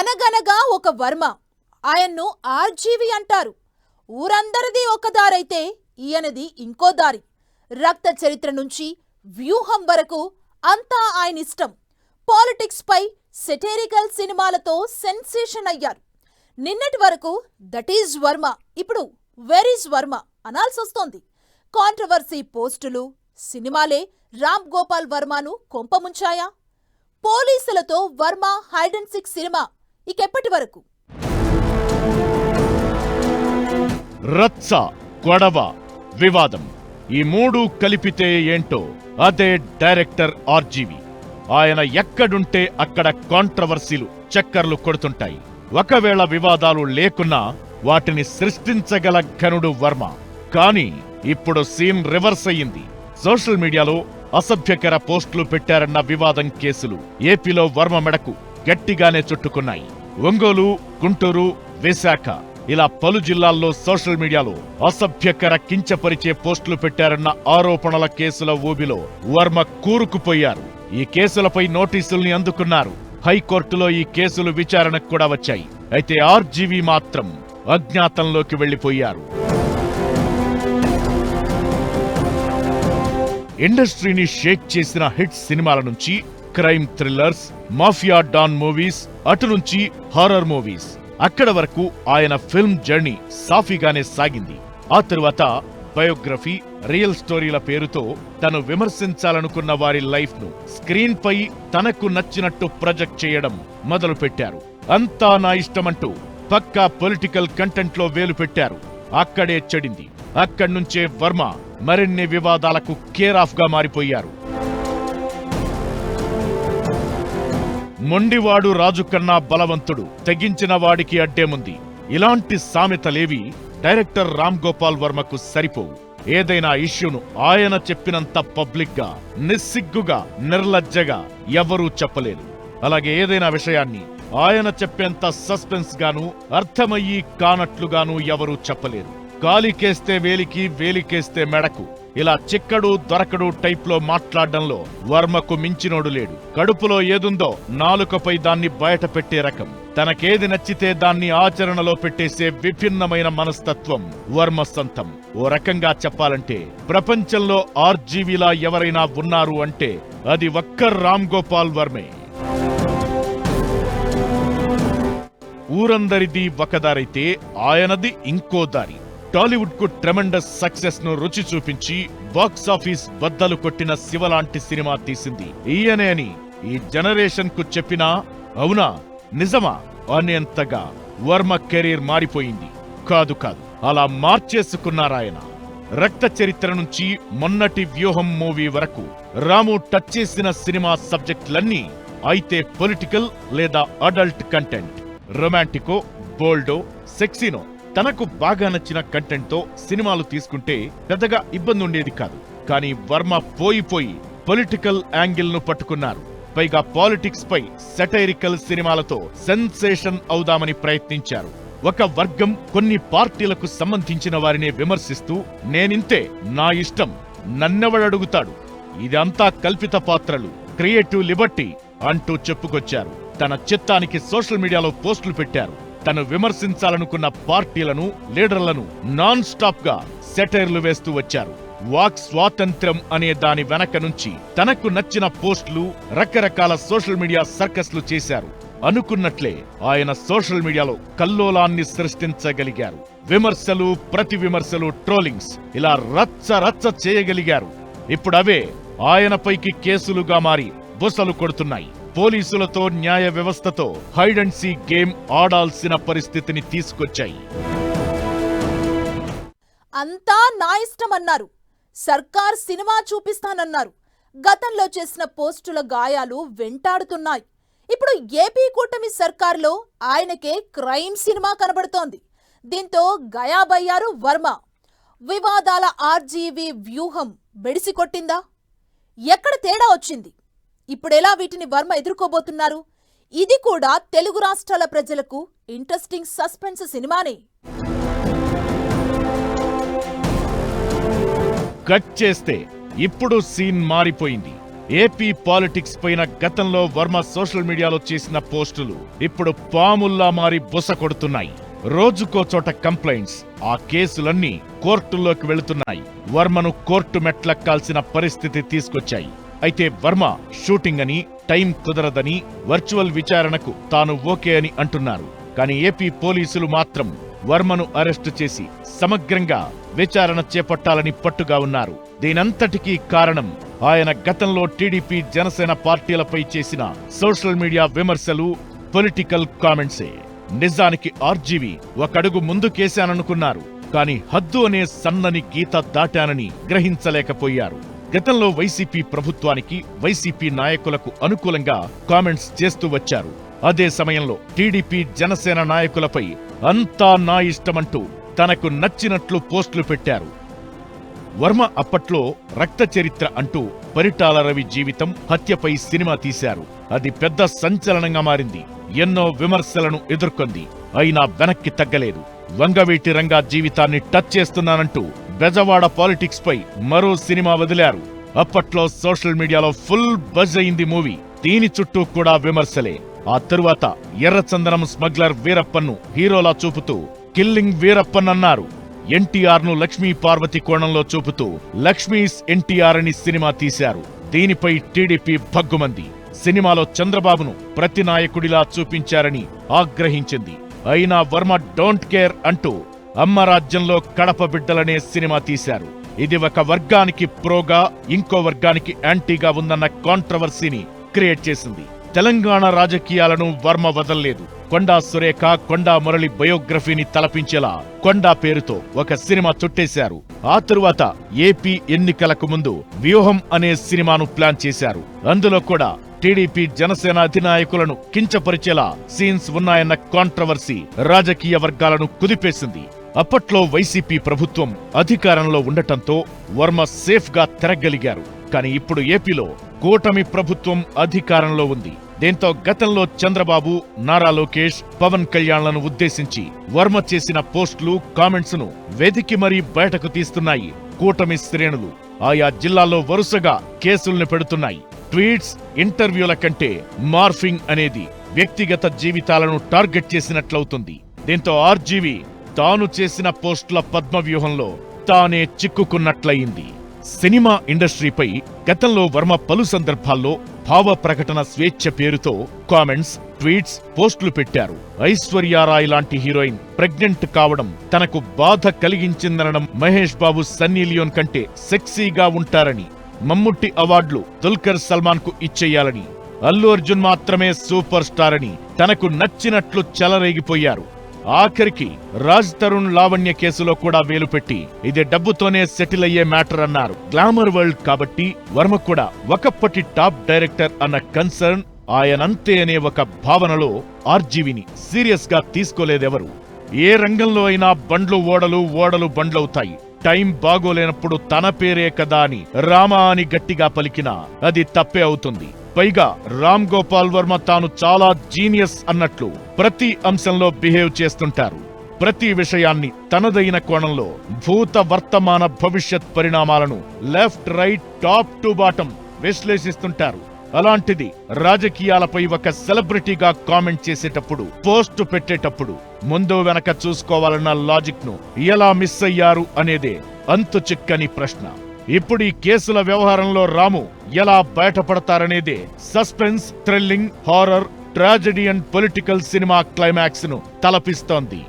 అనగనగా ఒక వర్మ. ఆయన్ను ఆర్జీవి అంటారు. ఊరందరిది ఒక దారైతే ఈయనది ఇంకో దారి. రక్త చరిత్ర నుంచి వ్యూహం వరకు అంతా ఆయన ఇష్టం. పాలిటిక్స్ పై సెటేరికల్ సినిమాలతో సెన్సేషన్ అయ్యారు. నిన్నటి వరకు దట్ ఈజ్ వర్మ, ఇప్పుడు వేర్ ఈజ్ వర్మ అనాల్సొస్తోంది. కాంట్రవర్సీ పోస్టులు, సినిమాలే రామ్ గోపాల్ వర్మను కొంపముంచాయా? పోలీసులతో Varma hide and seek cinema ఇకెప్పటి వరకు? రచ్చ, గొడవ, వివాదం ఈ మూడు కలిపితే ఏంటో అదే డైరెక్టర్ ఆర్జీవి. ఆయన ఎక్కడుంటే అక్కడ కాంట్రవర్సీలు చక్కర్లు కొడుతుంటాయి. ఒకవేళ వివాదాలు లేకున్నా వాటిని సృష్టించగల ఘనుడు వర్మ. కానీ ఇప్పుడు సీన్ రివర్స్ అయ్యింది. సోషల్ మీడియాలో అసభ్యకర పోస్టులు పెట్టారన్న వివాదం కేసులు ఏపీలో వర్మ మెడకు గట్టిగానే చుట్టుకున్నాయి. ఒంగోలు, గుంటూరు, విశాఖ ఇలా పలు జిల్లాల్లో సోషల్ మీడియాలో అసభ్యకర కించపరిచే పోస్టులు పెట్టారన్న ఆరోపణల కేసుల ఊబిలో వర్మ కూరుకుపోయారు. ఈ కేసులపై నోటీసుల్ని అందుకున్నారు. హైకోర్టులో ఈ కేసులు విచారణకు కూడా వచ్చాయి. అయితే ఆర్జీవి మాత్రం అజ్ఞాతంలోకి వెళ్లిపోయారు. ఇండస్ట్రీని షేక్ చేసిన హిట్ సినిమాల నుంచి crime thrillers, mafia don movies, అటు నుంచి హారర్ మూవీస్, అక్కడ వరకు ఆయన ఫిల్మ్ జర్నీ సాఫీగానే సాగింది. ఆ తరువాత బయోగ్రఫీ, రియల్ స్టోరీల పేరుతో తను విమర్శించాలనుకున్న వారి లైఫ్ ను స్క్రీన్ పై తనకు నచ్చినట్టు ప్రొజెక్ట్ చేయడం మొదలుపెట్టారు. అంతా నా ఇష్టమంటూ పక్కా పొలిటికల్ కంటెంట్ లో వేలు పెట్టారు. అక్కడే చెడింది. అక్కడ్నుంచే వర్మ మరిన్ని వివాదాలకు కేర్ ఆఫ్ గా మారిపోయారు. మొండివాడు రాజు కన్నా బలవంతుడు, తెగించిన వాడికి అడ్డేముంది. ఇలాంటి సామెతలేవి డైరెక్టర్ రామ్ గోపాల్ వర్మకు సరిపోవు. ఏదైనా ఇష్యూను ఆయన చెప్పినంత పబ్లిక్ గా, నిస్సిగ్గుగా, నిర్లజ్జగా ఎవరూ చెప్పలేరు. అలాగే ఏదైనా విషయాన్ని ఆయన చెప్పేంత సస్పెన్స్ గాను, అర్థమయ్యి కానట్లుగాను ఎవరూ చెప్పలేరు. కాలికేస్తే వేలికి, వేలికేస్తే మెడకు, ఇలా చిక్కడు దొరకడు టైప్ లో మాట్లాడడంలో వర్మకు మించినోడు లేడు. కడుపులో ఏదుందో నాలుకపై దాన్ని బయట పెట్టే రకం. తనకేది నచ్చితే దాన్ని ఆచరణలో పెట్టేసే విభిన్నమైన మనస్తత్వం వర్మ సొంతం. ఓ రకంగా చెప్పాలంటే ప్రపంచంలో ఆర్జీవిలా ఎవరైనా ఉన్నారు అంటే అది ఒక్క రామ్ గోపాల్ వర్మే. ఊరందరిది ఒకదారైతే ఆయనది ఇంకో దారి. టాలీవుడ్ కు ట్రెమెండస్ సక్సెస్ ను రుచి చూపించి బాక్సాఫీస్ బద్దలు కొట్టిన శివలాంటి సినిమా తీసింది ఈయనే అని ఈ జనరేషన్ కు చెప్పినా అవునా, నిజమా అనేంతగా వర్మ కెరీర్ మారిపోయింది. కాదు కాదు, అలా మార్చేసుకున్నారాయన. రక్త చరిత్ర నుంచి మొన్నటి వ్యూహం మూవీ వరకు రాము టచ్ చేసిన సినిమా సబ్జెక్టులన్నీ అయితే పొలిటికల్ లేదా అడల్ట్ కంటెంట్, రొమాంటికో, బోల్డో, సెక్సీనో, తనకు బాగా నచ్చిన కంటెంట్ తో సినిమాలు తీసుకుంటే పెద్దగా ఇబ్బంది ఉండేది కాదు. కానీ వర్మ పోయి పొలిటికల్ యాంగిల్ ను పట్టుకున్నారు. పైగా పాలిటిక్స్ పై సెటైరికల్ సినిమాలతో సెన్సేషన్ అవుదామని ప్రయత్నించారు. ఒక వర్గం, కొన్ని పార్టీలకు సంబంధించిన వారినే విమర్శిస్తూ నేనింతే, నా ఇష్టం, నన్నెవడడుగుతాడు, ఇదంతా కల్పిత పాత్రలు, క్రియేటివ్ లిబర్టీ అంటూ చెప్పుకొచ్చారు. తన చిత్తానికి సోషల్ మీడియాలో పోస్టులు పెట్టారు. తను విమర్శించాలనుకున్న పార్టీలను, లీడర్లను నాన్ స్టాప్ గా సెటైర్లు వేస్తూ వచ్చారు. వాక్ స్వాతంత్ర్యం అనే దాని వెనక నుంచి తనకు నచ్చిన పోస్టులు, రకరకాల సోషల్ మీడియా సర్కస్లు చేశారు. అనుకున్నట్లే ఆయన సోషల్ మీడియాలో కల్లోలాన్ని సృష్టించగలిగారు. విమర్శలు, ప్రతి విమర్శలు, ట్రోలింగ్స్ ఇలా రచ్చ రచ్చ చేయగలిగారు. ఇప్పుడవే ఆయనపైకి కేసులుగా మారి బుసలు కొడుతున్నాయి. పోలీసులతో, న్యాయ వ్యవస్థతో హైడ్ అండ్ సీక్ గేమ్ ఆడాల్సిన పరిస్థితిని తీసుకొచ్చాయి. అంతా నా ఇష్టమన్నారు. సర్కార్ సినిమా చూపిస్తానన్నారు. గతంలో చేసిన పోస్టుల గాయాలు వెంటాడుతున్నాయి. ఇప్పుడు ఏపీ కూటమి సర్కార్లో ఆయనకే క్రైమ్ సినిమా కనబడుతోంది. దీంతో గయాబయ్యారు వర్మ. వివాదాల ఆర్జీవి వ్యూహం బెడిసి కొట్టిందా? ఎక్కడ తేడా వచ్చింది? ఇప్పుడెలా వీటిని వర్మ ఎదుర్కోబోతున్నారు? ఇది కూడా తెలుగు రాష్ట్రాల ప్రజలకు ఇంట్రెస్టింగ్ సస్పెన్స్ సినిమానే. కట్ చేస్తే ఇప్పుడు సీన్ మారిపోయింది. ఏపీ పాలిటిక్స్ పైన గతంలో వర్మ సోషల్ మీడియాలో చేసిన పోస్టులు ఇప్పుడు పాముల్లా మారి బుస కొడుతున్నాయి. రోజుకో చోట కంప్లైంట్స్, ఆ కేసులన్నీ కోర్టుల్లోకి వెళుతున్నాయి. వర్మను కోర్టు మెట్లెక్కాల్సిన పరిస్థితి తీసుకొచ్చాయి. అయితే వర్మ షూటింగ్ అని, టైం కుదరదని, వర్చువల్ విచారణకు తాను ఓకే అని అంటున్నారు. కానీ ఏపీ పోలీసులు మాత్రం వర్మను అరెస్టు చేసి సమగ్రంగా విచారణ చేపట్టాలని పట్టుగా ఉన్నారు. దీనంతటికీ కారణం ఆయన గతంలో టీడీపీ, జనసేన పార్టీలపై చేసిన సోషల్ మీడియా విమర్శలు, పొలిటికల్ కామెంట్సే. నిజానికి ఆర్జీవి ఒకడుగు ముందుకేశాననుకున్నారు. కానీ హద్దు అనే సన్నని గీత దాటానని గ్రహించలేకపోయారు. గతంలో వైసీపీ ప్రభుత్వానికి, వైసీపీ నాయకులకు అనుకూలంగా కామెంట్స్ చేస్తూ వచ్చారు. అదే సమయంలో టీడీపీ, జనసేన నాయకులపై అంతా నా ఇష్టమంటూ తనకు నచ్చినట్లు పోస్టులు పెట్టారు. వర్మ అప్పట్లో రక్త చరిత్ర అంటూ పరిటాల రవి జీవితం, హత్యపై సినిమా తీశారు. అది పెద్ద సంచలనంగా మారింది. ఎన్నో విమర్శలను ఎదుర్కొంది. అయినా వెనక్కి తగ్గలేదు. వంగవీటి రంగా జీవితాన్ని టచ్ చేస్తున్నానంటూ బెజవాడ పాలిటిక్స్ పై మరో సినిమా వదిలారు. అప్పట్లో సోషల్ మీడియాలో ఫుల్ బజ్ అయింది మూవీ. దీని చుట్టూ కూడా విమర్శలే. ఆ తరువాత ఎర్రచందనం స్మగ్లర్ వీరప్పన్ను హీరోలా చూపుతూ కిల్లింగ్ వీరప్పన్ అన్నారు. ఎన్టీఆర్ ను లక్ష్మీ పార్వతి కోణంలో చూపుతూ లక్ష్మీస్ ఎన్టీఆర్ అని సినిమా తీశారు. దీనిపై టీడీపీ భగ్గుమంది. సినిమాలో చంద్రబాబును ప్రతి నాయకుడిలా చూపించారని ఆగ్రహించింది. అయినా వర్మ డోంట్ కేర్ అంటూ అమ్మ రాజ్యంలో కడప బిడ్డలనే సినిమా తీశారు. ఇది ఒక వర్గానికి ప్రోగా, ఇంకో వర్గానికి యాంటీగా ఉందన్న కాంట్రవర్సీని క్రియేట్ చేసింది. తెలంగాణ రాజకీయాలను వర్మ వదల్లేదు. కొండా సురేఖ, కొండా మురళి బయోగ్రఫీని తలపించేలా కొండా పేరుతో ఒక సినిమా చుట్టేశారు. ఆ తరువాత ఏపీ ఎన్నికలకు ముందు వ్యూహం అనే సినిమాను ప్లాన్ చేశారు. అందులో కూడా టీడీపీ, జనసేన అధినాయకులను కించపరిచేలా సీన్స్ ఉన్నాయన్న కాంట్రవర్సీ రాజకీయ వర్గాలను కుదిపేసింది. అప్పట్లో వైసీపీ ప్రభుత్వం అధికారంలో ఉండటంతో వర్మ సేఫ్ గా తిరగలిగారు. కానీ ఇప్పుడు ఏపీలో కూటమి ప్రభుత్వం అధికారంలో ఉంది. దీంతో గతంలో చంద్రబాబు, నారా లోకేష్, పవన్ కళ్యాణ్లను ఉద్దేశించి వర్మ చేసిన పోస్టులు, కామెంట్స్ ను వెదికి మరీ బయటకు తీస్తున్నాయి కూటమి శ్రేణులు. ఆయా జిల్లాల్లో వరుసగా కేసుల్ని పెడుతున్నాయి. ట్వీట్స్, ఇంటర్వ్యూల కంటే మార్ఫింగ్ అనేది వ్యక్తిగత జీవితాలను టార్గెట్ చేసినట్లవుతుంది. దీంతో ఆర్జీవి తాను చేసిన పోస్టుల పద్మవ్యూహంలో తానే చిక్కుకున్నట్లయింది. సినిమా ఇండస్ట్రీపై గతంలో వర్మ పలు సందర్భాల్లో భావ ప్రకటన స్వేచ్ఛ పేరుతో కామెంట్స్, ట్వీట్స్, పోస్టులు పెట్టారు. ఐశ్వర్యారాయ్ లాంటి హీరోయిన్ ప్రెగ్నెంట్ కావడం తనకు బాధ కలిగించిందనడం, మహేష్ బాబు, సన్నీ లియోన్ కంటే సెక్సీగా ఉంటారని, మమ్ముట్టి అవార్డులు దుల్కర్ సల్మాన్ కు ఇచ్చేయాలని, అల్లు అర్జున్ మాత్రమే సూపర్ స్టార్ అని తనకు నచ్చినట్లు చెలరేగిపోయారు. ఆఖరికి రాజ్ తరుణ్ లావణ్య కేసులో కూడా వేలు పెట్టి ఇది డబ్బుతోనే సెటిల్ అయ్యే మ్యాటర్ అన్నారు. గ్లామర్ వరల్డ్ కాబట్టి వర్మ కూడా ఒకప్పటి టాప్ డైరెక్టర్ అన్న కన్సర్న్, ఆయనంతే అనే ఒక భావనలో ఆర్జీవిని సీరియస్ గా తీసుకోలేదెవరు. ఏ రంగంలో అయినా బండ్లు ఓడలు, ఓడలు బండ్లవుతాయి. టైం బాగోలేనప్పుడు తన పేరే కదా అని రామా అని గట్టిగా పలికినా అది తప్పే అవుతుంది. పైగా రామ్ గోపాల్ వర్మ తాను చాలా జీనియస్ అన్నట్లు ప్రతి అంశంలో బిహేవ్ చేస్తుంటారు. ప్రతి విషయాన్ని తనదైన కోణంలో భూత, వర్తమాన, భవిష్యత్ పరిణామాలను left, right, top to bottom విశ్లేషిస్తుంటారు. అలాంటిది రాజకీయాలపై ఒక సెలబ్రిటీగా కామెంట్ చేసేటప్పుడు, పోస్టు పెట్టేటప్పుడు ముందు వెనక చూసుకోవాలన్న లాజిక్ ను ఎలా మిస్ అయ్యారు అనేదే అంతు చిక్కని ప్రశ్న. ఇప్పుడు ఈ కేసుల వ్యవహారంలో రాము ఎలా బయటపడతారనేదే suspense, thrilling, horror, tragedy and political cinema climax ను తలపిస్తోంది.